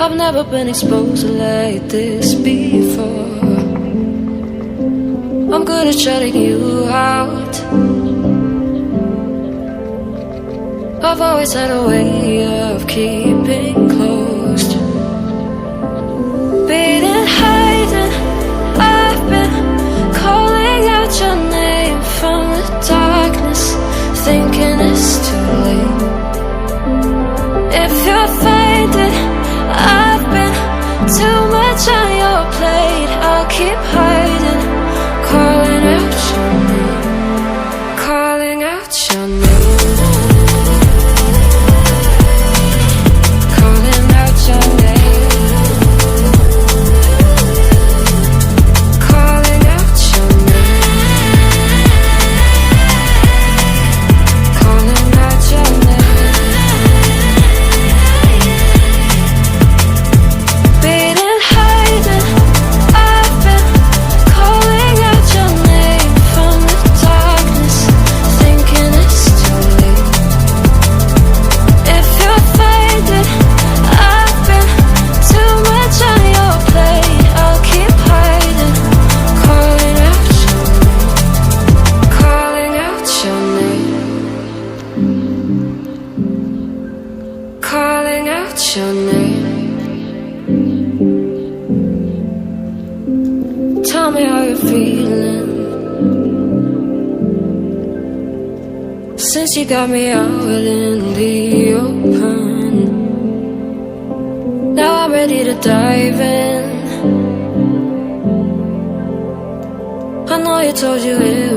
I've never been exposed like this before. I'm good at shutting you out. I've always had a way of keeping closed. Beating, hiding, I've been calling out your name from the darkness, thinking it's too late. If you're faded, I've been too much on your plate. I'll keep hiding, calling out your name, calling out your name. Calling out your name. Tell me how you're feeling since you got me out in the open. Now I'm ready to dive in. I know you told you it